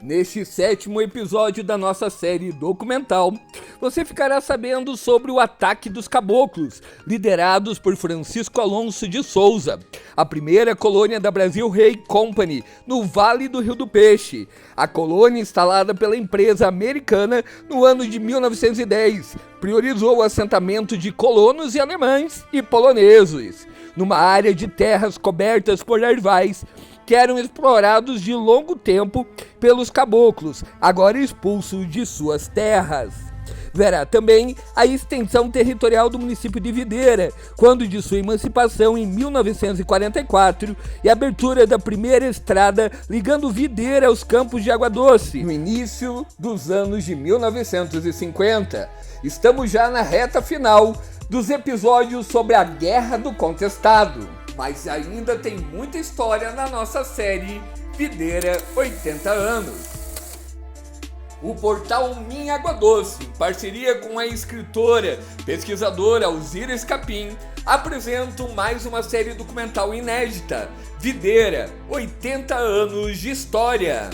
Neste 7º episódio da nossa série documental, você ficará sabendo sobre o ataque dos caboclos, liderados por Francisco Alonso de Souza, a primeira colônia da Brasil Hay Company, no Vale do Rio do Peixe. A colônia, instalada pela empresa americana no ano de 1910, priorizou o assentamento de colonos e alemães e poloneses, numa área de terras cobertas por ervais, que eram explorados de longo tempo pelos caboclos, agora expulsos de suas terras. Verá também a extensão territorial do município de Videira, quando de sua emancipação em 1944 e a abertura da primeira estrada ligando Videira aos Campos de Água Doce, no início dos anos de 1950. Estamos já na reta final dos episódios sobre a Guerra do Contestado. Mas ainda tem muita história na nossa série Videira 80 anos. O portal Minha Água Doce, em parceria com a escritora, pesquisadora Alzira Escapim, apresentam mais uma série documental inédita, Videira 80 anos de história.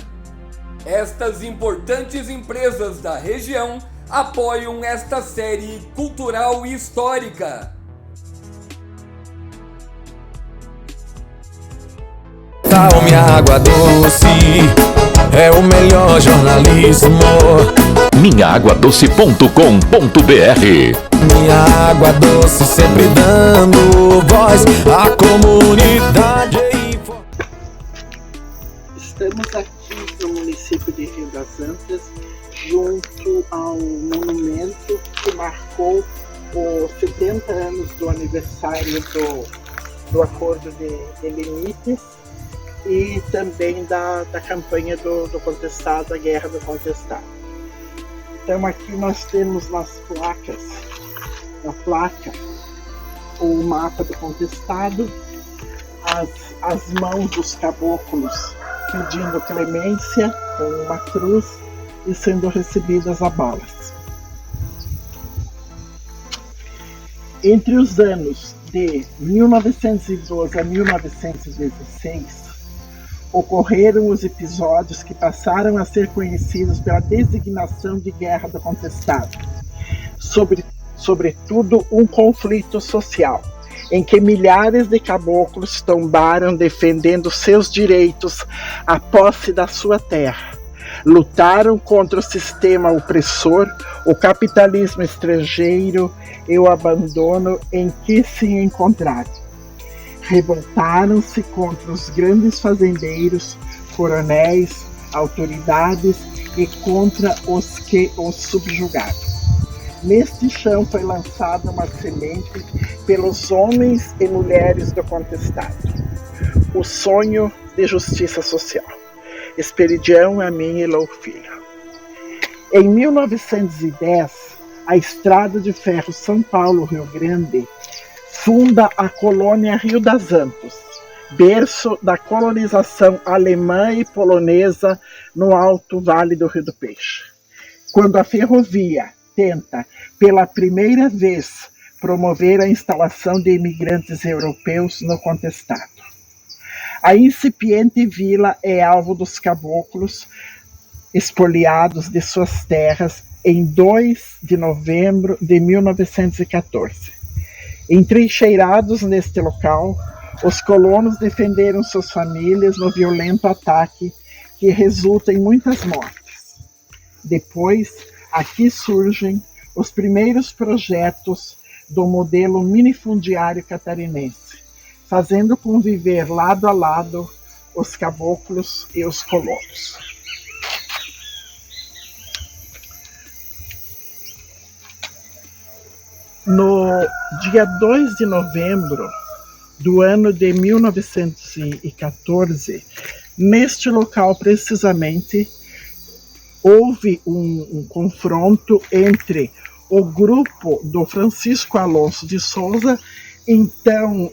Estas importantes empresas da região apoiam esta série cultural e histórica. Minha Água Doce é o melhor jornalismo. Minhaaguadoce.com.br. Minha Água Doce sempre dando voz à comunidade. Estamos aqui no município de Rio das Antas, junto ao monumento que marcou os 70 anos do aniversário do Acordo de Limites e também da campanha do Contestado, a Guerra do Contestado. Então aqui nós temos na placa, o mapa do Contestado, as mãos dos caboclos pedindo clemência com uma cruz e sendo recebidas a balas. Entre os anos de 1912 a 1916, ocorreram os episódios que passaram a ser conhecidos pela designação de Guerra do Contestado, sobretudo um conflito social, em que milhares de caboclos tombaram defendendo seus direitos à posse da sua terra. Lutaram contra o sistema opressor, o capitalismo estrangeiro e o abandono em que se encontraram. Revoltaram-se contra os grandes fazendeiros, coronéis, autoridades e contra os que os subjugaram. Neste chão foi lançada uma semente pelos homens e mulheres do Contestado, o sonho de justiça social. Esperidião Amin e Lou Filho. Em 1910, a Estrada de Ferro São Paulo-Rio Grande funda a colônia Rio das Antas, berço da colonização alemã e polonesa no Alto Vale do Rio do Peixe. Quando a ferrovia tenta, pela primeira vez, promover a instalação de imigrantes europeus no Contestado. A incipiente vila é alvo dos caboclos expoliados de suas terras em 2 de novembro de 1914. Entrincheirados neste local, os colonos defenderam suas famílias no violento ataque que resulta em muitas mortes. Depois, aqui surgem os primeiros projetos do modelo minifundiário catarinense, fazendo conviver lado a lado os caboclos e os colonos. No dia 2 de novembro do ano de 1914, neste local precisamente, houve um confronto entre o grupo do Francisco Alonso de Souza, então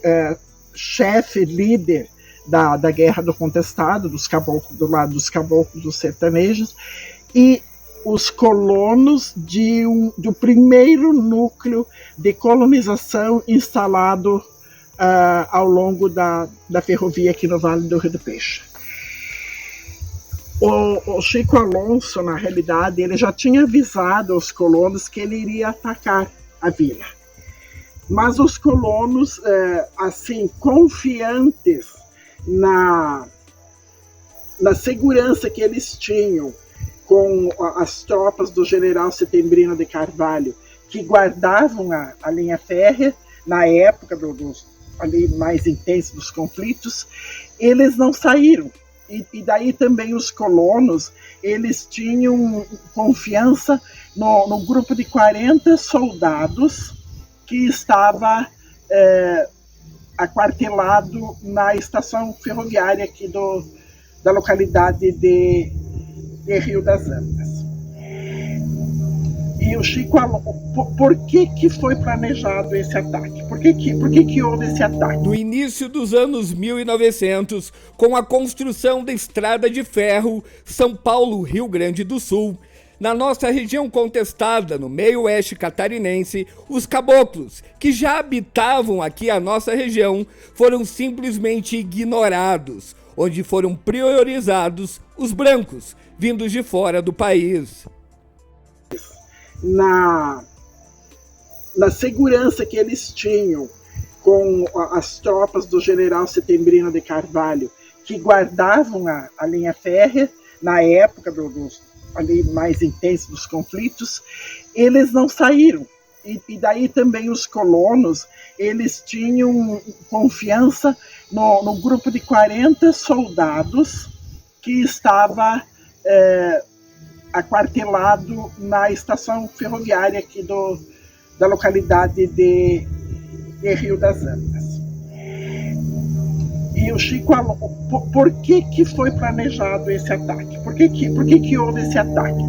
chefe, líder da Guerra do Contestado, dos caboclos, do lado dos caboclos, dos sertanejos, e os colonos do primeiro núcleo de colonização instalado ao longo da ferrovia aqui no Vale do Rio do Peixe. O Chico Alonso, na realidade, ele já tinha avisado aos colonos que ele iria atacar a vila. Mas os colonos, assim, confiantes na segurança que eles tinham com as tropas do general Setembrino de Carvalho, que guardavam a linha férrea, na época dos ali mais intensos dos conflitos, eles não saíram. E daí também os colonos, eles tinham confiança no grupo de 40 soldados que estava aquartelado na estação ferroviária aqui da localidade de Rio das Antas. E o Chico Alonso, por que foi planejado esse ataque? Por que houve esse ataque? No início dos anos 1900, com a construção da estrada de ferro São Paulo-Rio Grande do Sul, na nossa região contestada, no meio-oeste catarinense, os caboclos, que já habitavam aqui a nossa região, foram simplesmente ignorados, onde foram priorizados os brancos, vindos de fora do país. Na segurança que eles tinham com as tropas do general Setembrino de Carvalho, que guardavam a linha férrea, na época dos ali mais intensos dos conflitos, eles não saíram. E daí também os colonos, eles tinham confiança no grupo de 40 soldados que estava aquartelado na estação ferroviária aqui da localidade de Rio das Antas. E o Chico Alonso, por que foi planejado esse ataque? Por que houve esse ataque?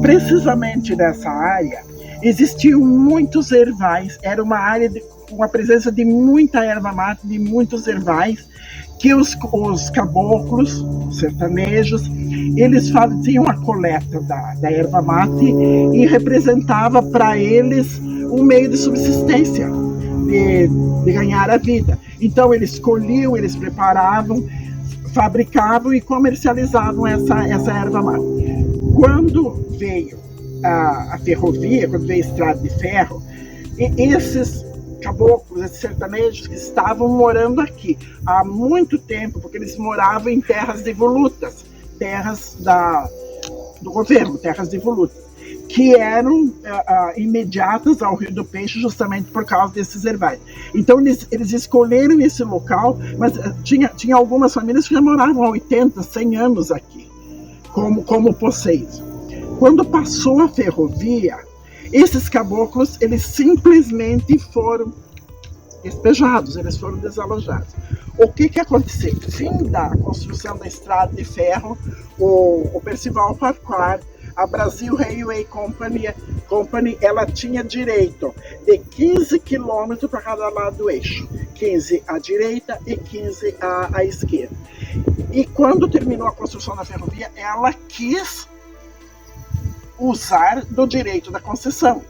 Precisamente nessa área existiam muitos ervais, era uma área com a presença de muita erva mate, de muitos ervais, que os caboclos, os sertanejos, eles faziam a coleta da erva mate e representava para eles um meio de subsistência, de ganhar a vida. Então eles colhiam, eles preparavam, fabricavam e comercializavam essa erva mate. Quando veio a ferrovia, quando veio a estrada de ferro, esses caboclos, esses sertanejos que estavam morando aqui há muito tempo, porque eles moravam em terras devolutas, terras do governo, terras devolutas, que eram imediatas ao Rio do Peixe, justamente por causa desses ervais. Então eles escolheram esse local, mas tinha algumas famílias que já moravam há 80, 100 anos aqui, como poceiros. Quando passou a ferrovia, esses caboclos, eles simplesmente foram despejados, eles foram desalojados. O que aconteceu? Fim da construção da estrada de ferro, o Percival Farquhar, a Brasil Railway Company, ela tinha direito de 15 quilômetros para cada lado do eixo, 15 à direita e 15 à esquerda. E quando terminou a construção da ferrovia, ela quis usar do direito da concessão.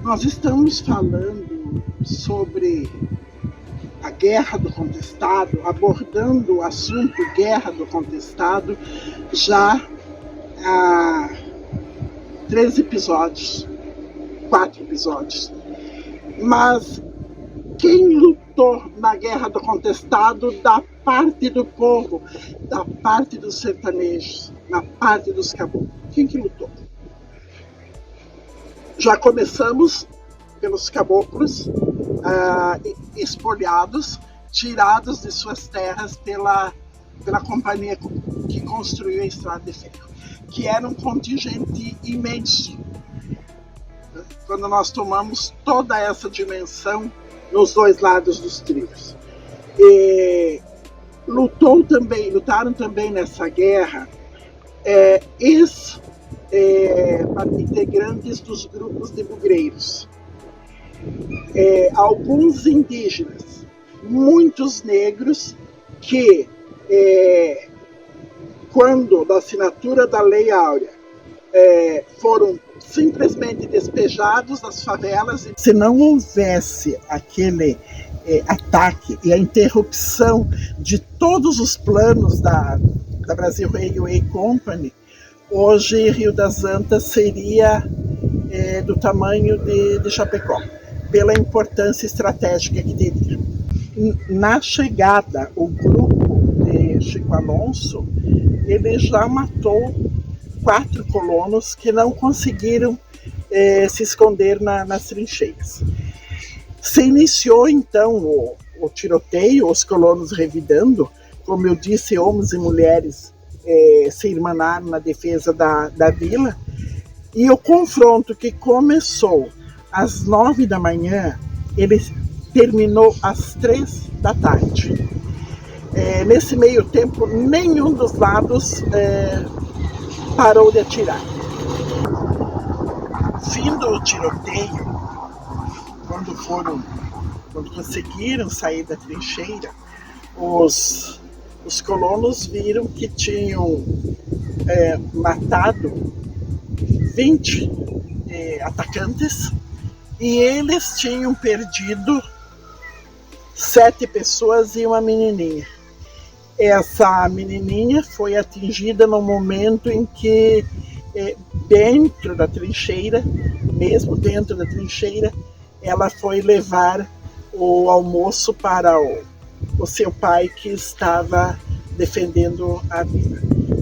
Nós estamos falando sobre a Guerra do Contestado, abordando o assunto Guerra do Contestado já há 3 episódios, 4 episódios. Mas quem lutou na Guerra do Contestado da parte do povo, da parte dos sertanejos, na parte dos caboclos? Quem que lutou? Já começamos pelos caboclos espoliados, tirados de suas terras pela companhia que construiu a estrada de ferro, que era um contingente imenso. Quando nós tomamos toda essa dimensão nos dois lados dos trilhos. Lutaram também nessa guerra integrantes dos grupos de bugreiros, alguns indígenas, muitos negros que, quando da assinatura da Lei Áurea, foram simplesmente despejados das favelas. Se não houvesse aquele ataque e a interrupção de todos os planos da Brasil Railway Company, hoje Rio das Antas seria do tamanho de Chapecó, pela importância estratégica que teria. Na chegada, o grupo de Chico Alonso, ele já matou 4 colonos que não conseguiram se esconder nas trincheiras. Se iniciou então o tiroteio, os colonos revidando, como eu disse, homens e mulheres se irmanaram na defesa da vila, e o confronto que começou às 9 da manhã, ele terminou às 3 da tarde. Nesse meio tempo, nenhum dos lados parou de atirar. Fim do tiroteio, quando conseguiram sair da trincheira, os colonos viram que tinham matado 20 atacantes e eles tinham perdido 7 pessoas e uma menininha. Essa menininha foi atingida no momento em que, dentro da trincheira, mesmo dentro da trincheira, ela foi levar o almoço para o seu pai, que estava defendendo a vila.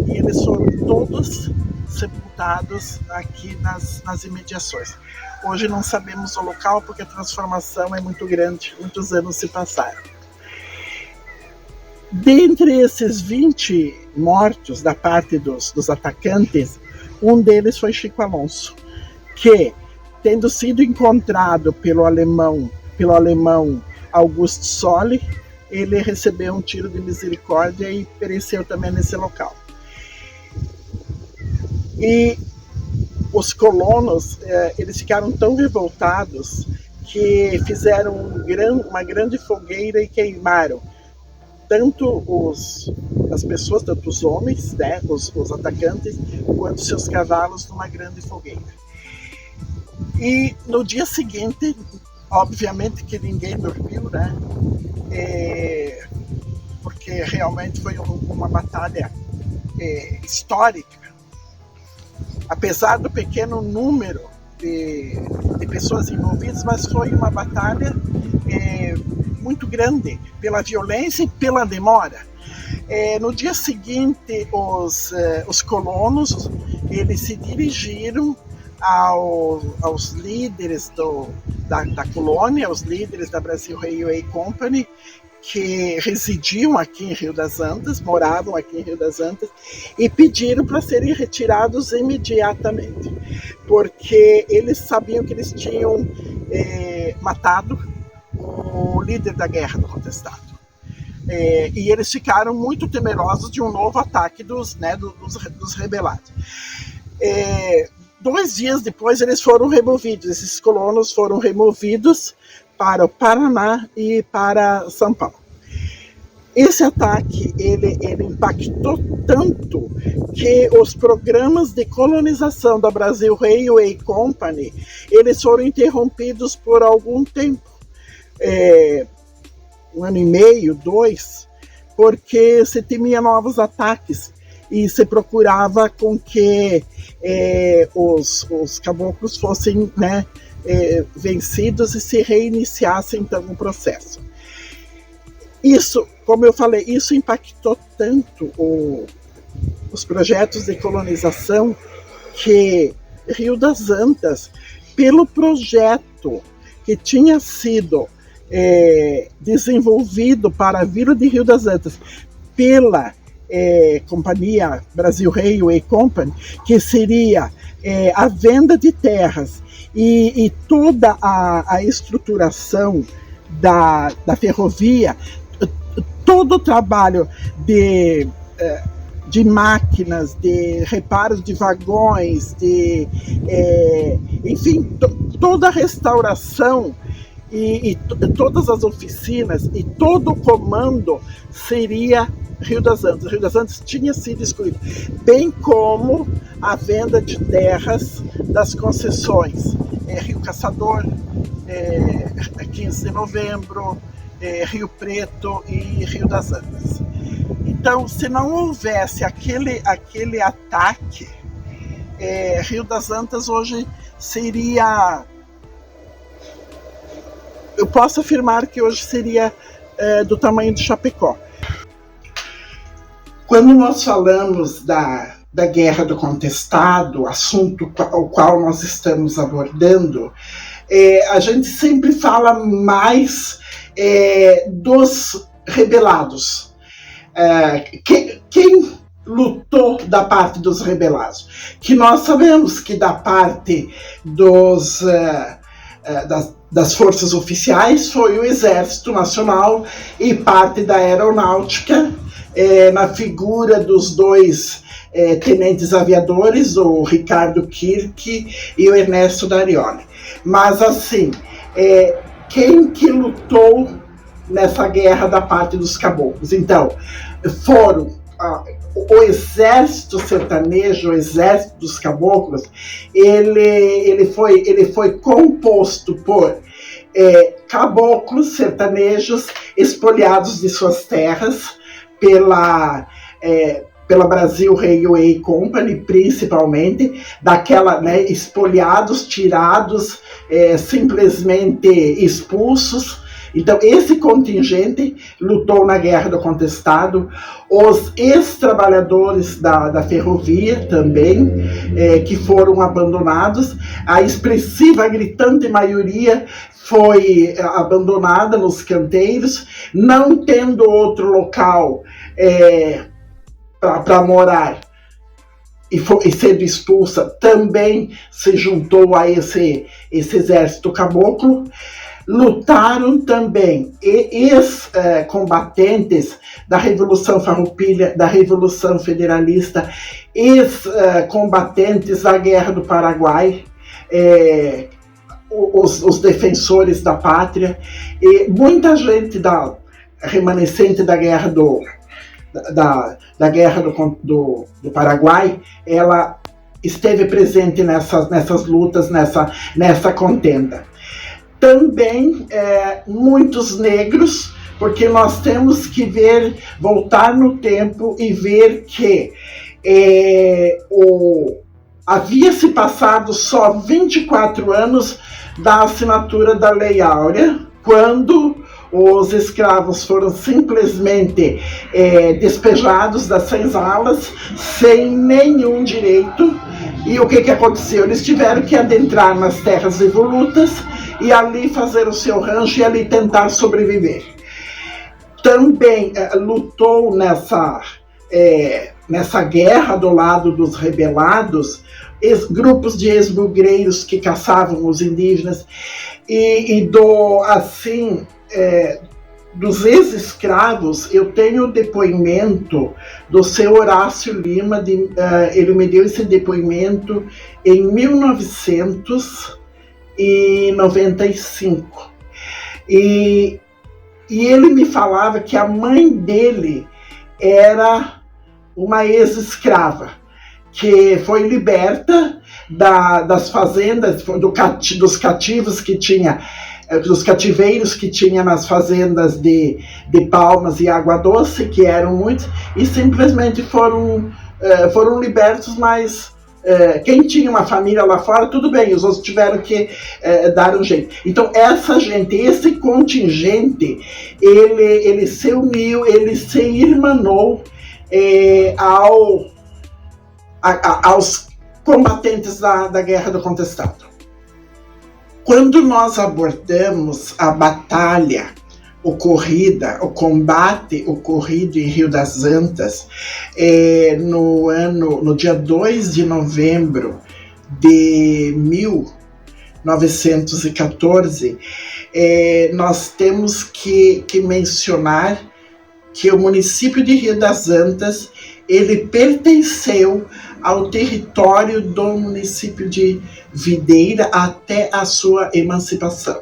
E eles foram todos sepultados aqui nas imediações. Hoje não sabemos o local porque a transformação é muito grande, muitos anos se passaram. Dentre esses 20 mortos da parte dos atacantes, um deles foi Chico Alonso, que, tendo sido encontrado pelo alemão Augusto Solli, ele recebeu um tiro de misericórdia e pereceu também nesse local. E os colonos, eles ficaram tão revoltados que fizeram uma grande fogueira e queimaram tanto as pessoas, tanto os homens, né, os atacantes, quanto seus cavalos numa grande fogueira. E no dia seguinte, obviamente que ninguém dormiu, né, porque realmente foi uma batalha histórica. Apesar do pequeno número de pessoas envolvidas, mas foi uma batalha muito grande, pela violência e pela demora. No dia seguinte, os colonos, eles se dirigiram aos líderes da colônia, aos líderes da Brasil Railway Company, que residiam aqui em Rio das Antas, moravam aqui em Rio das Antas, e pediram para serem retirados imediatamente, porque eles sabiam que eles tinham matado o líder da guerra do contestado. E eles ficaram muito temerosos de um novo ataque dos rebelados. 2 dias depois eles foram removidos, esses colonos foram removidos para o Paraná e para São Paulo. Esse ataque ele impactou tanto que os programas de colonização da Brasil Railway Company, eles foram interrompidos por algum tempo, 1 ano e meio, 2, porque se temia novos ataques e se procurava com que os caboclos fossem, né, vencidos e se reiniciasse então o processo. Isso, como eu falei, isso impactou tanto os projetos de colonização que Rio das Antas, pelo projeto que tinha sido desenvolvido para a vila de Rio das Antas pela Companhia Brasil Railway Company, que seria a venda de terras e toda a estruturação da ferrovia, todo o trabalho de máquinas, de reparos de vagões, enfim, toda a restauração e todas as oficinas e todo o comando seria Rio das Antas. Rio das Antas tinha sido excluído, bem como a venda de terras das concessões, Rio Caçador, 15 de Novembro, Rio Preto e Rio das Antas. Então, se não houvesse aquele ataque, Rio das Antas hoje seria... Eu posso afirmar que hoje seria do tamanho de Chapecó. Quando nós falamos da Guerra do Contestado, assunto ao qual nós estamos abordando, a gente sempre fala mais dos rebelados. Quem lutou da parte dos rebelados? Que nós sabemos que da parte das forças oficiais foi o Exército Nacional e parte da Aeronáutica, na figura dos dois tenentes aviadores, o Ricardo Kirk e o Ernesto Darioli. Mas assim, quem que lutou nessa guerra da parte dos caboclos? Então, foram o exército sertanejo, o exército dos caboclos, ele foi composto por caboclos sertanejos espoliados de suas terras pela Brasil Railway Company, principalmente, espoliados, tirados, simplesmente expulsos. Então, esse contingente lutou na Guerra do Contestado. Os ex-trabalhadores da ferrovia também, que foram abandonados. A expressiva, gritante maioria foi abandonada nos canteiros, não tendo outro local para morar e sendo expulsa, também se juntou a esse exército caboclo. Lutaram também ex-combatentes da Revolução Farroupilha, da Revolução Federalista, ex-combatentes da Guerra do Paraguai, os defensores da pátria, e muita gente remanescente da Guerra do Paraguai, ela esteve presente nessas lutas, nessa contenda. Também muitos negros, porque nós temos que voltar no tempo e ver que havia se passado só 24 anos da assinatura da Lei Áurea, quando os escravos foram simplesmente despejados das senzalas, sem nenhum direito. E o que aconteceu? Eles tiveram que adentrar nas terras evolutas e ali fazer o seu rancho e ali tentar sobreviver. Também lutou nessa guerra do lado dos rebelados, grupos de ex-bugreiros que caçavam os indígenas, dos ex-escravos. Eu tenho o depoimento do seu Horácio Lima, ele me deu esse depoimento em 1995. E ele me falava que a mãe dele era uma ex-escrava, que foi liberta das fazendas, dos cativos que tinha, dos cativeiros que tinha nas fazendas de Palmas e Água Doce, que eram muitos, e simplesmente foram libertos, mas quem tinha uma família lá fora, tudo bem, os outros tiveram que dar um jeito. Então essa gente, esse contingente, ele se uniu, ele se irmanou aos combatentes da Guerra do Contestado. Quando nós abordamos a batalha ocorrida, o combate ocorrido em Rio das Antas, no dia 2 de novembro de 1914, nós temos que mencionar que o município de Rio das Antas, ele pertenceu ao território do município de Videira até a sua emancipação.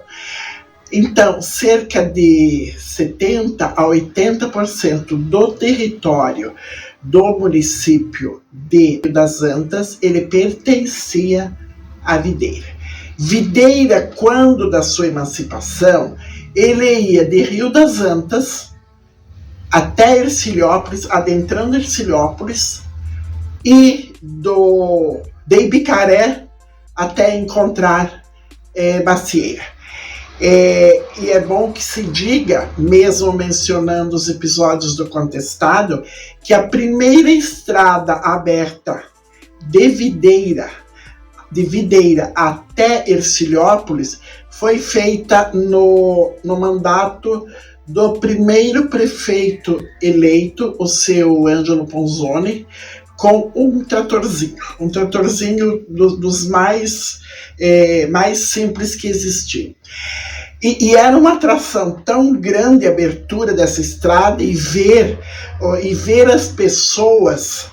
Então, cerca de 70% a 80% do território do município de Rio das Antas, ele pertencia a Videira. Videira, quando da sua emancipação, ele ia de Rio das Antas até Hercilópolis, adentrando Hercilópolis, e de Ibicaré até encontrar Macieira. E é bom que se diga, mesmo mencionando os episódios do Contestado, que a primeira estrada aberta de Videira até Hercilópolis foi feita no mandato do primeiro prefeito eleito, o seu Ângelo Ponzoni, com um tratorzinho dos mais simples que existiam. E era uma atração tão grande a abertura dessa estrada e ver as pessoas,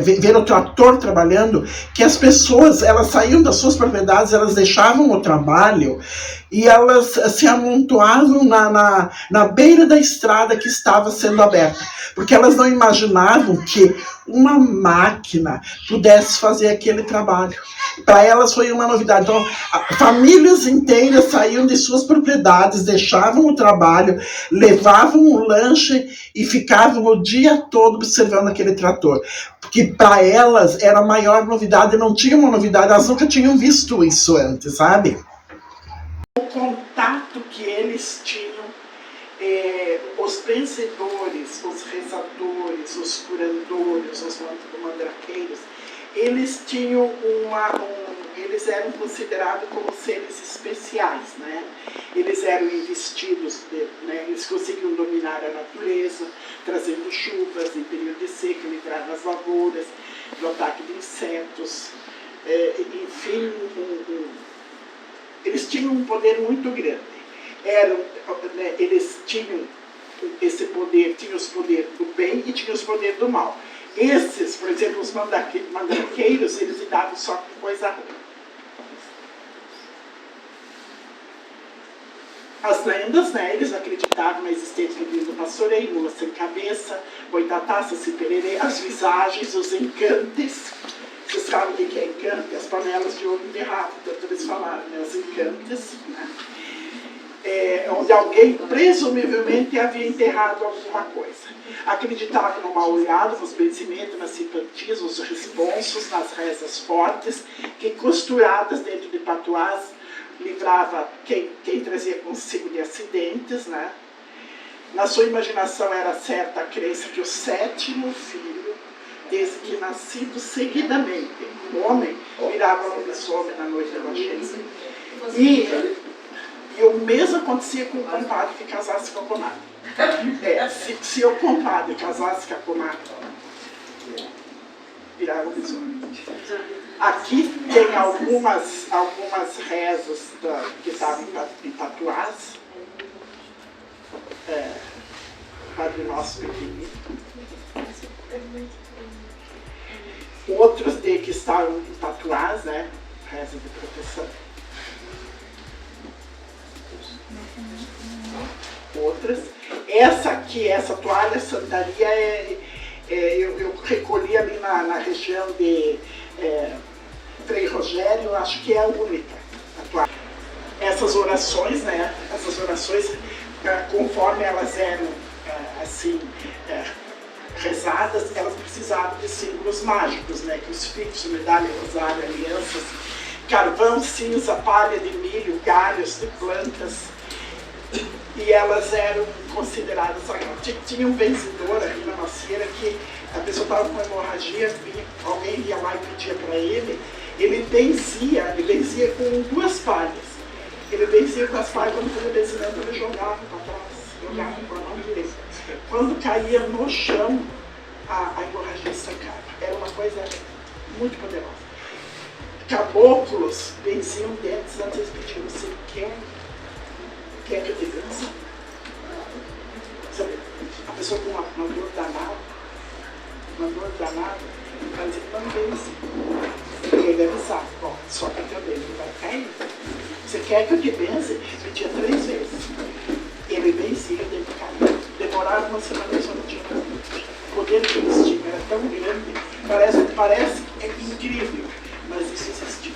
ver o trator trabalhando, que as pessoas, elas saíam das suas propriedades, elas deixavam o trabalho e elas se amontoavam na beira da estrada que estava sendo aberta, porque elas não imaginavam que uma máquina pudesse fazer aquele trabalho. Para elas foi uma novidade. Então, famílias inteiras saíam de suas propriedades, deixavam o trabalho, levavam um lanche e ficavam o dia todo observando aquele trator. Porque para elas era a maior novidade, não tinha uma novidade, elas nunca tinham visto isso antes, sabe? O contato que eles tinham, os benzedores, os rezadores, os curandores, os mandraqueiros, eles tinham eles eram considerados como seres especiais, né? Eles eram investidos, né? Eles conseguiam dominar a natureza, trazendo chuvas em período de seca, livrar as lavouras do ataque de insetos, enfim, eles tinham um poder muito grande. Eles tinham esse poder, tinham os poderes do bem e tinham os poderes do mal. Esses, por exemplo, os mandraqueiros, eles lidavam só com coisa ruim. As lendas, né, eles acreditavam na existência do livro do pastoreio, mula sem cabeça, boitatá, saci pererê, as visagens, os encantes. Vocês sabem o que é encante? As panelas de ouro enterrado, tanto eles falaram, né, os encantes, né? Onde alguém presumivelmente havia enterrado alguma coisa. Acreditavam no mal olhado, nos benzimentos, nas simpatias, nos responsos, nas rezas fortes, que costuradas dentro de patuás livrava quem trazia consigo de acidentes, né? Na sua imaginação era certa a crença que o sétimo filho, desde que nascido seguidamente, o homem virava lobisomem na noite da baixeza. E o mesmo acontecia com o compadre que casasse com a comadre. Se o compadre casasse com a comadre, virava lobisomem. Aqui tem algumas rezas que estavam em patuás. Padre Nosso pequenino. Outros que estavam em patuás, né? Reza de proteção. Outras. Essa toalha sandaria eu recolhi ali na região de Frei Rogério, eu acho que é a única. Essas orações, né? Essas orações, conforme elas eram rezadas, elas precisavam de símbolos mágicos, né? Crucifixo, medalha, rosário, alianças, carvão, cinza, palha de milho, galhos de plantas. E elas eram consideradas sagradas. Tinha um benzedor aqui na Macieira que a pessoa estava com hemorragia, alguém ia lá e pedia para ele, ele benzia com duas palhas. Ele benzia com as palhas, quando fazia benzimento, ele jogava para trás, jogava com a mão direita. Quando caía no chão, a hemorragia estancava. Era uma coisa muito poderosa. Caboclos benziam dentes antes eles pediam: você quer que eu te bença? A pessoa com uma dor danada, ela dizia: não benze. E ele avisava: bom, só que teu dente vai cair. Você quer que eu te benze? Pedia 3 vezes. Ele benzia, o dente caía. Demorava uma semana e só não tinha mais dente. O poder que eles tinham era tão grande, parece incrível, mas isso existia.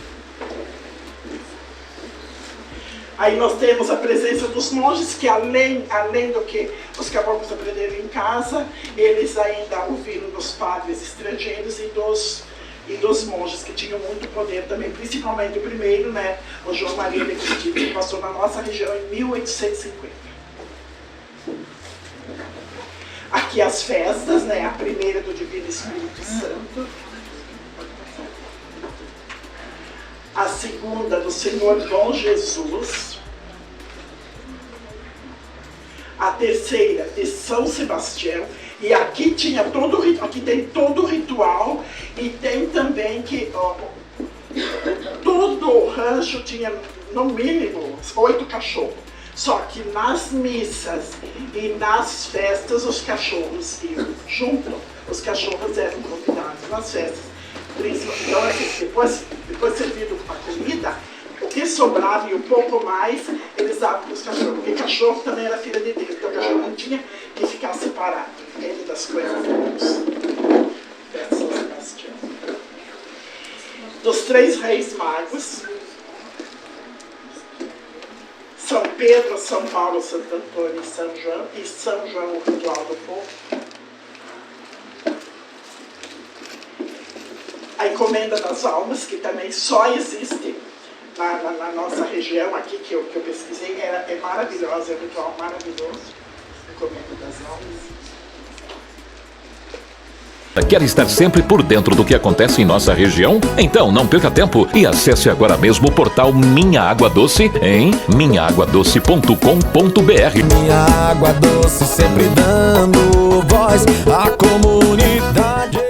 Aí nós temos a presença dos monges, que além do que os caboclos aprenderam em casa, eles ainda ouviram dos padres estrangeiros e dos monges, que tinham muito poder também, principalmente o primeiro, né, o João Maria de Cristo, que passou na nossa região em 1850. Aqui as festas, né, a primeira do Divino Espírito Santo, a segunda do Senhor Bom Jesus, a terceira de São Sebastião, e aqui tinha todo aqui tem todo o ritual, e tem também que todo o rancho tinha no mínimo 8 cachorros. Só que nas missas e nas festas os cachorros iam junto, os cachorros eram convidados nas festas. Então, assim, depois servido a comida, o que sobrava e um pouco mais, eles davam para os cachorros, porque cachorro também era filha de Deus, então o cachorro não tinha que ficar separado, dentro das coisas de Deus. Festa São Sebastião. Dos 3 reis magos, São Pedro, São Paulo, Santo Antônio e São João, o ritual do povo. A encomenda das almas, que também só existe na nossa região, aqui que eu pesquisei, é maravilhosa, é um ritual maravilhoso. Encomenda das almas. Quer estar sempre por dentro do que acontece em nossa região? Então não perca tempo e acesse agora mesmo o portal Minha Água Doce em minhaaguadoce.com.br. Minha água doce sempre dando voz à comunidade.